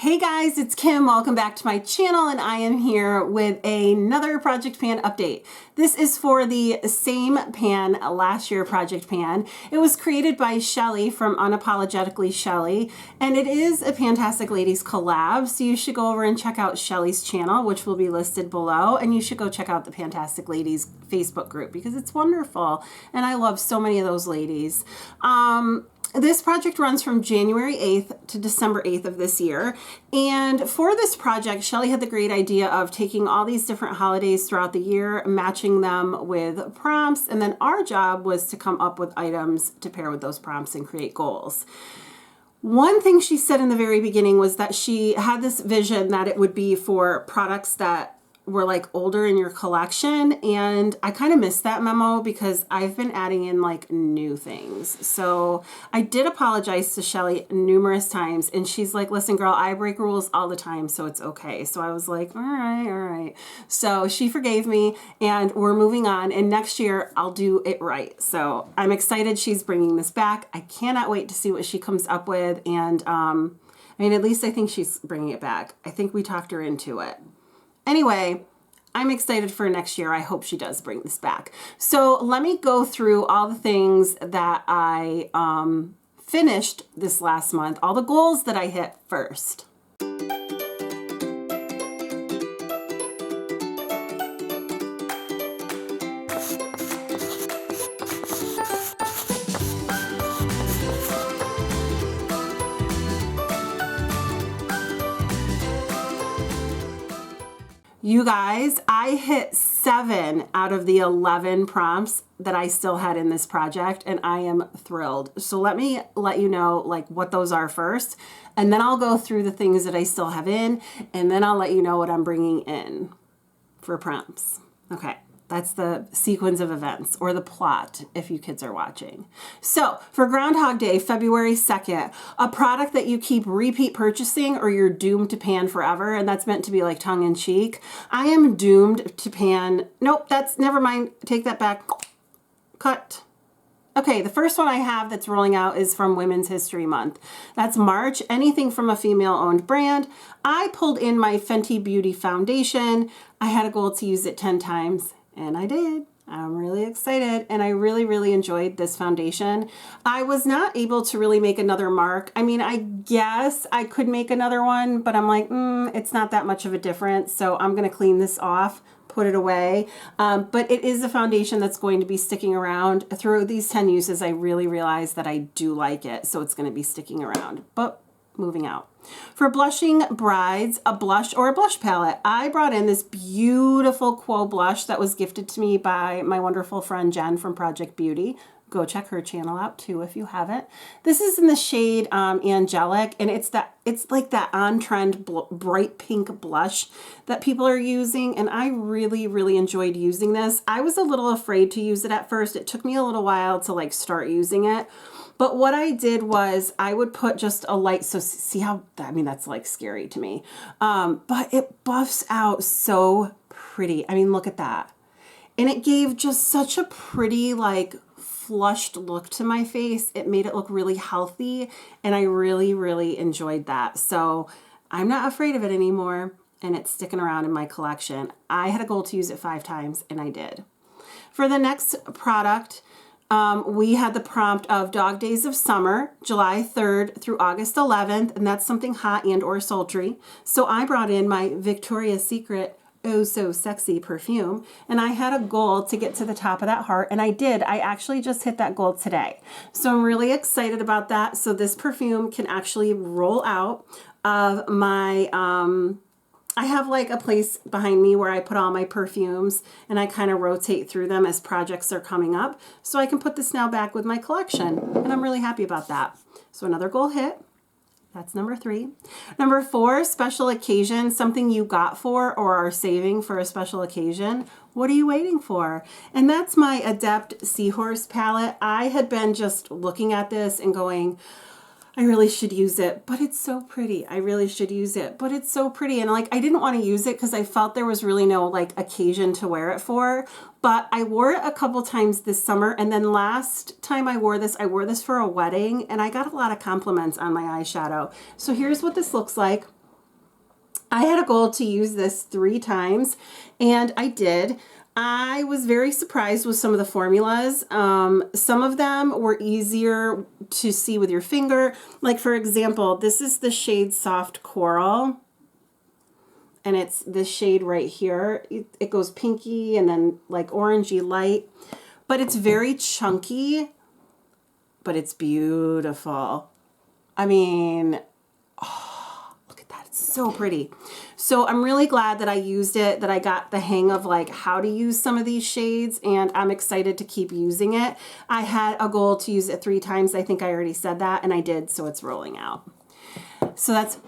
Hey guys, it's Kim. Welcome back to my channel, and I am here with another project pan update. This is for the same pan, last year project pan. It was created by Shelley from Unapologetically Shelley, and it is a Fantastic Ladies collab, so you should go over and check out Shelley's channel, which will be listed below, and you should go check out the Fantastic Ladies Facebook group because it's wonderful, and I love so many of those ladies. This project runs from January 8th to December 8th of this year. And for this project, Shelley had the great idea of taking all these different holidays throughout the year, matching them with prompts, and then our job was to come up with items to pair with those prompts and create goals. One thing she said in the very beginning was that she had this vision that it would be for products that were like older in your collection, and I kind of missed that memo because I've been adding in like new things. So I did apologize to Shelley numerous times, and she's like, listen girl, I break rules all the time, so it's okay. So I was like, all right. So she forgave me, and we're moving on, and next year I'll do it right. So I'm excited she's bringing this back. I cannot wait to see what she comes up with, and I mean, at least I think she's bringing it back. I think we talked her into it. Anyway, I'm excited for next year. I hope she does bring this back. So let me go through all the things that I finished this last month, all the goals that I hit first. You guys, I hit 7 out of the 11 prompts that I still had in this project, and I am thrilled. So let me let you know like what those are first, and then I'll go through the things that I still have in, and then I'll let you know what I'm bringing in for prompts. Okay. That's the sequence of events, or the plot, if you kids are watching. So for Groundhog Day, February 2nd, a product that you keep repeat purchasing or you're doomed to pan forever, and that's meant to be like tongue in cheek. I am doomed to pan. Nope, never mind. Take that back. Cut. Okay, the first one I have that's rolling out is from Women's History Month. That's March, anything from a female-owned brand. I pulled in my Fenty Beauty foundation. I had a goal to use it 10 times. And I did. I'm really excited, and I really enjoyed this foundation. I was not able to really make another mark. I mean, I guess I could make another one, but I'm like, it's not that much of a difference, so I'm going to clean this off, put it away. But it is a foundation that's going to be sticking around. Through these 10 uses, I really realized that I do like it, so it's going to be sticking around. But moving out. For blushing brides, a blush or a blush palette, I brought in this beautiful Quo blush that was gifted to me by my wonderful friend Jen from Project Beauty. Go check her channel out too if you haven't. This is in the shade Angelic, and it's like that on-trend bright pink blush that people are using, and I really enjoyed using this. I was a little afraid to use it at first. It took me a little while to like start using it. But what I did was I would put just a light, so see how, I mean, that's like scary to me. But it buffs out so pretty. I mean, look at that. And it gave just such a pretty, like, flushed look to my face. It made it look really healthy, and I really enjoyed that. So I'm not afraid of it anymore, and it's sticking around in my collection. I had a goal to use it 5 times, and I did. For the next product, we had the prompt of Dog Days of Summer, July 3rd through August 11th, and that's something hot and or sultry. So I brought in my Victoria's Secret Oh So Sexy perfume, and I had a goal to get to the top of that heart, and I did. I actually just hit that goal today. So I'm really excited about that. So this perfume can actually roll out of my I have like a place behind me where I put all my perfumes, and I kind of rotate through them as projects are coming up. So I can put this now back with my collection, and I'm really happy about that. So another goal hit. That's number 3. Number 4, special occasion, something you got for or are saving for a special occasion. What are you waiting for? And that's my Adept Seahorse palette. I had been just looking at this and going, I really should use it, but it's so pretty. I really should use it, but it's so pretty. And like, I didn't want to use it because I felt there was really no like occasion to wear it for, but I wore it a couple times this summer. And then last time I wore this for a wedding, and I got a lot of compliments on my eyeshadow. So here's what this looks like. I had a goal to use this 3 times, and I did. I was very surprised with some of the formulas. Some of them were easier to see with your finger. Like, for example, this is the shade Soft Coral, and it's this shade right here. It goes pinky and then like orangey light, but it's very chunky, but it's beautiful. I mean, look at that. It's so pretty. So I'm really glad that I used it, that I got the hang of like how to use some of these shades, and I'm excited to keep using it. I had a goal to use it 3 times. I think I already said that, and I did, so it's rolling out. So that's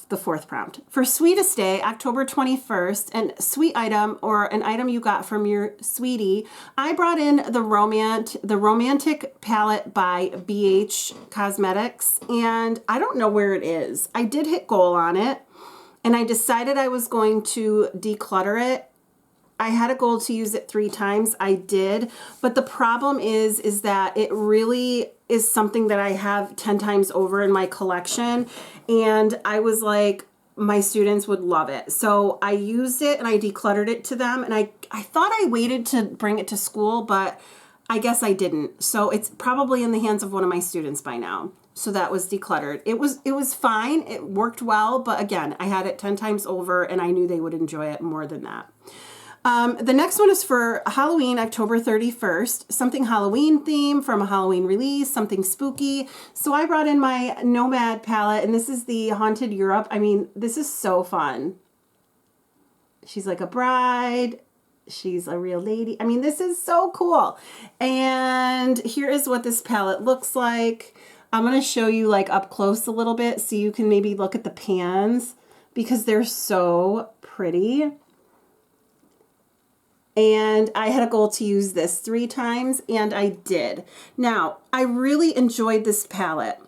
the 4th prompt. For Sweetest Day, October 21st, and sweet item or an item you got from your sweetie, I brought in the Romantic palette by BH Cosmetics, and I don't know where it is. I did hit goal on it, and I decided I was going to declutter it. I had a goal to use it 3 times. I did, but the problem is that it really is something that I have 10 times over in my collection, and I was like, my students would love it. So I used it and I decluttered it to them, and I thought I waited to bring it to school, but I guess I didn't. So it's probably in the hands of one of my students by now. So that was decluttered. It was fine. It worked well, but again, I had it 10 times over, and I knew they would enjoy it more than that. The next one is for Halloween, October 31st, something Halloween theme from a Halloween release, something spooky. So I brought in my Nomad palette, and this is the Haunted Europe. I mean, this is so fun. She's like a bride. She's a real lady. I mean, this is so cool. And here is what this palette looks like. I'm going to show you like up close a little bit so you can maybe look at the pans because they're so pretty. And I had a goal to use this 3 times, and I did. Now, I really enjoyed this palette.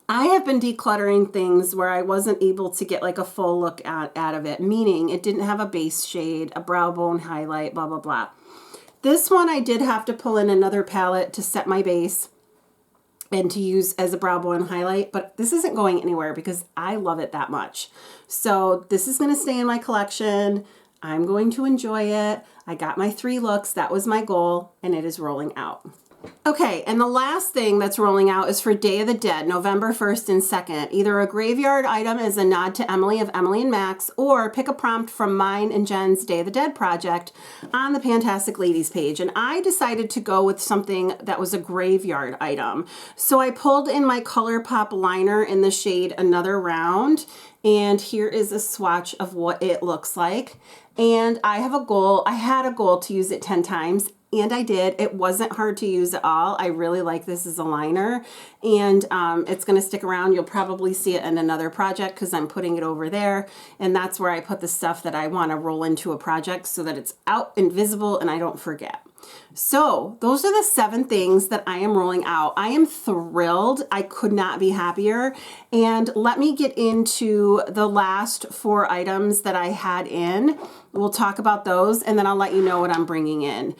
I have been decluttering things where I wasn't able to get like a full look out of it, meaning it didn't have a base shade, a brow bone highlight, blah, blah, blah. This one I did have to pull in another palette to set my base and to use as a brow bone highlight, but this isn't going anywhere because I love it that much. So this is going to stay in my collection. I'm going to enjoy it. I got my 3 looks. That was my goal, and it is rolling out. Okay, and the last thing that's rolling out is for Day of the Dead, November 1st and 2nd. Either a graveyard item as a nod to Emily of Emily and Max, or pick a prompt from mine and Jen's Day of the Dead project on the Fantastic Ladies page. And I decided to go with something that was a graveyard item. So I pulled in my ColourPop liner in the shade Another Round, and here is a swatch of what it looks like. And I have a goal. I had a goal to use it 10 times. And I did. It wasn't hard to use at all. I really like this as a liner, and it's going to stick around. You'll probably see it in another project because I'm putting it over there, and that's where I put the stuff that I want to roll into a project so that it's out and visible and I don't forget. So those are the 7 things that I am rolling out. I am thrilled. I could not be happier. And let me get into the last 4 items that I had in. We'll talk about those, and then I'll let you know what I'm bringing in.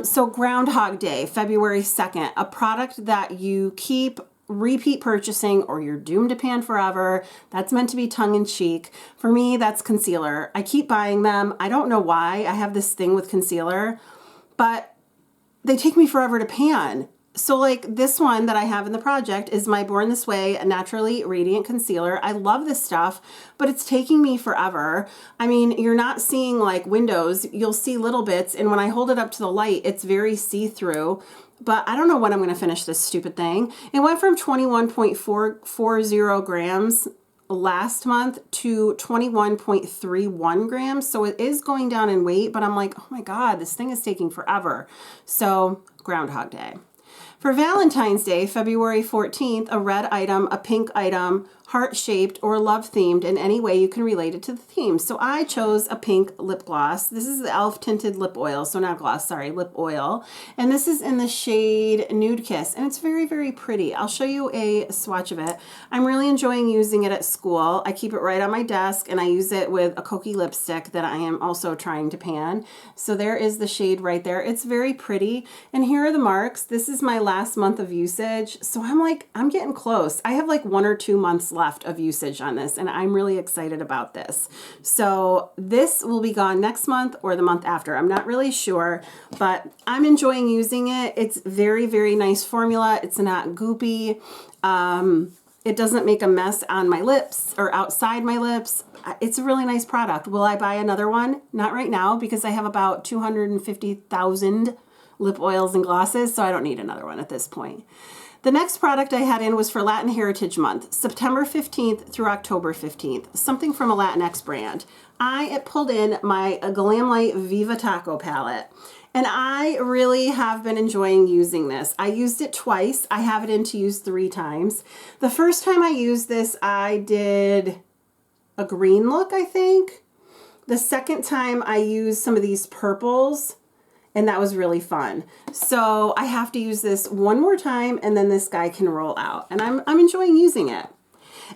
So Groundhog Day, February 2nd, a product that you keep repeat purchasing or you're doomed to pan forever. That's meant to be tongue-in-cheek. For me, that's concealer. I keep buying them. I don't know why. I have this thing with concealer, but they take me forever to pan. So like this one that I have in the project is my Born This Way, a Naturally Radiant Concealer. I love this stuff, but it's taking me forever. I mean, you're not seeing like windows. You'll see little bits, and when I hold it up to the light, it's very see-through. But I don't know when I'm going to finish this stupid thing. It went from 21.440 grams last month to 21.31 grams. So it is going down in weight, but I'm like, oh my God, this thing is taking forever. So Groundhog Day. For Valentine's Day, February 14th, a red item, a pink item, heart-shaped or love-themed in any way you can relate it to the theme. So I chose a pink lip gloss. This is the e.l.f. tinted lip oil. So not gloss, sorry, lip oil. And this is in the shade Nude Kiss. And it's very, very pretty. I'll show you a swatch of it. I'm really enjoying using it at school. I keep it right on my desk, and I use it with a Cokie lipstick that I am also trying to pan. So there is the shade right there. It's very pretty. And here are the marks. This is my last month of usage. So I'm getting close. I have like 1 or 2 months left left of usage on this, and I'm really excited about this. So this will be gone next month or the month after. I'm not really sure, but I'm enjoying using it. It's very, very nice formula. It's not goopy. It doesn't make a mess on my lips or outside my lips. It's a really nice product. Will I buy another one? Not right now, because I have about 250,000 lip oils and glosses, so I don't need another one at this point. The next product I had in was for Latin Heritage Month, September 15th through October 15th, something from a Latinx brand. I pulled in my Glam Light Viva Taco palette, and I really have been enjoying using this. I used it twice. I have it in to use 3 times. The first time I used this, I did a green look, I think. The second time I used some of these purples, and that was really fun. So I have to use this one more time, and then this guy can roll out. And I'm enjoying using it.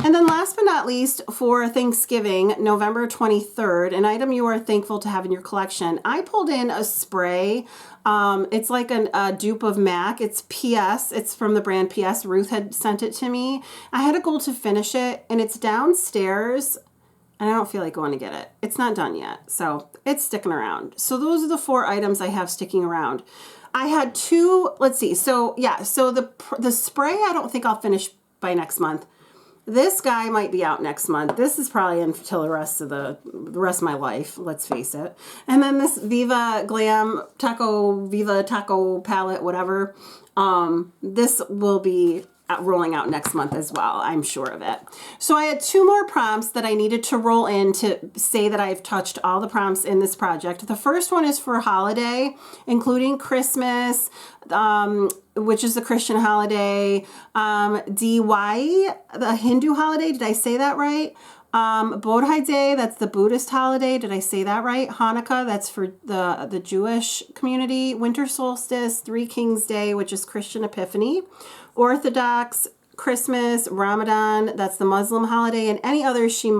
And then last but not least, for Thanksgiving, November 23rd, an item you are thankful to have in your collection, I pulled in a spray. It's like a dupe of MAC. It's PS. It's from the brand PS. Ruth had sent it to me. I had a goal to finish it, and it's downstairs. And I don't feel like going to get it. It's not done yet, so it's sticking around. So those are the 4 items I have sticking around. I had 2, let's see. So yeah, so the spray I don't think I'll finish by next month. This guy might be out next month. This is probably until the rest of my life, let's face it. And then this Viva Taco palette, whatever. This will be rolling out next month as well. I'm sure of it. So I had 2 more prompts that I needed to roll in to say that I've touched all the prompts in this project. The first one is for holiday, including Christmas, which is the Christian holiday, Diwali, the Hindu holiday. Did I say that right? Bodhi Day, that's the Buddhist holiday. Did I say that right? Hanukkah, that's for the Jewish community. Winter solstice, 3 Kings Day, which is Christian Epiphany. Orthodox, Christmas, Ramadan, that's the Muslim holiday, and any others she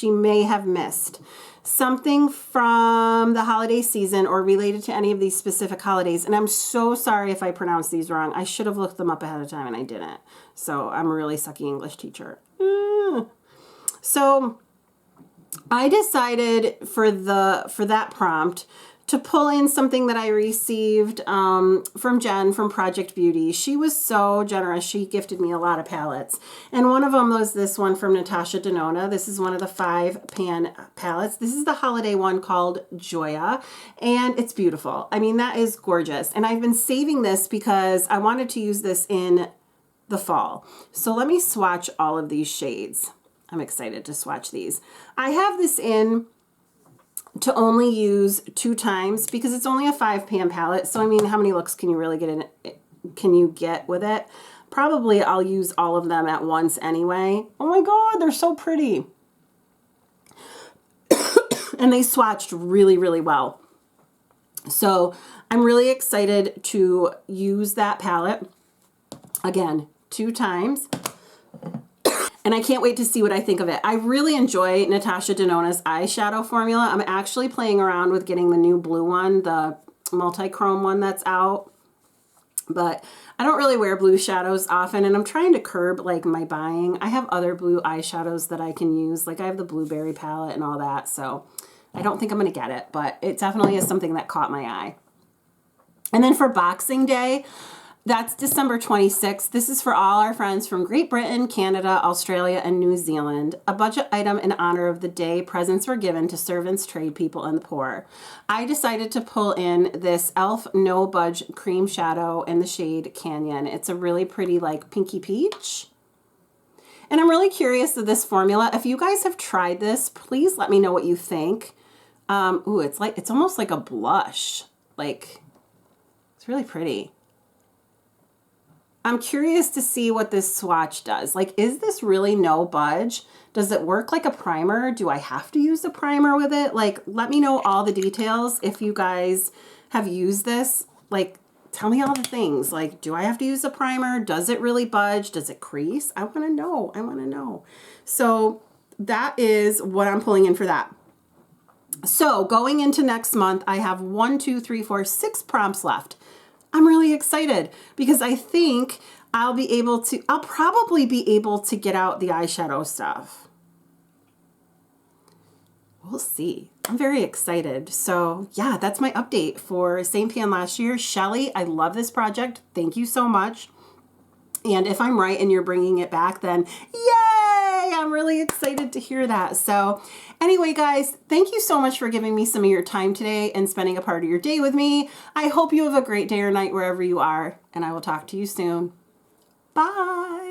may have missed. Something from the holiday season or related to any of these specific holidays. And I'm so sorry if I pronounced these wrong. I should have looked them up ahead of time and I didn't. So I'm a really sucky English teacher. So I decided for that prompt to pull in something that I received from Jen from Project Beauty. She was so generous. She gifted me a lot of palettes. And one of them was this one from Natasha Denona. This is one of the 5 pan palettes. This is the holiday one called Joya. And it's beautiful. I mean, that is gorgeous. And I've been saving this because I wanted to use this in the fall. So let me swatch all of these shades. I'm excited to swatch these. I have this in to only use 2 times because it's only a 5 pan palette. So I mean, how many looks can you really get with it? Probably I'll use all of them at once anyway. Oh my God, they're so pretty. And they swatched really, really well. So I'm really excited to use that palette again 2 times. And I can't wait to see what I think of it. I really enjoy Natasha Denona's eyeshadow formula. I'm actually playing around with getting the new blue one, the multi-chrome one that's out. But I don't really wear blue shadows often, and I'm trying to curb like my buying. I have other blue eyeshadows that I can use. Like I have the blueberry palette and all that. So I don't think I'm going to get it, but it definitely is something that caught my eye. And then for Boxing Day, that's December 26th. This is for all our friends from Great Britain, Canada, Australia, and New Zealand. A budget item in honor of the day presents were given to servants, trade people, and the poor. I decided to pull in this e.l.f. No Budge Cream Shadow in the shade Canyon. It's a really pretty like pinky peach. And I'm really curious of this formula. If you guys have tried this, please let me know what you think. Ooh, it's almost like a blush. Like, it's really pretty. I'm curious to see what this swatch does. Like, is this really no budge? Does it work like a primer? Do I have to use a primer with it? Like, let me know all the details if you guys have used this. Like, tell me all the things. Like, do I have to use a primer? Does it really budge? Does it crease? I want to know. I want to know. So that is what I'm pulling in for that. So going into next month, I have 1, 2, 3, 4, 6 prompts left. I'm really excited because I think I'll probably be able to get out the eyeshadow stuff. We'll see. I'm very excited. So yeah, that's my update for Same Pan Last Year. Shelley, I love this project. Thank you so much. And if I'm right and you're bringing it back, then yay! I'm really excited to hear that. So anyway, guys, thank you so much for giving me some of your time today and spending a part of your day with me. I hope you have a great day or night wherever you are, and I will talk to you soon. Bye.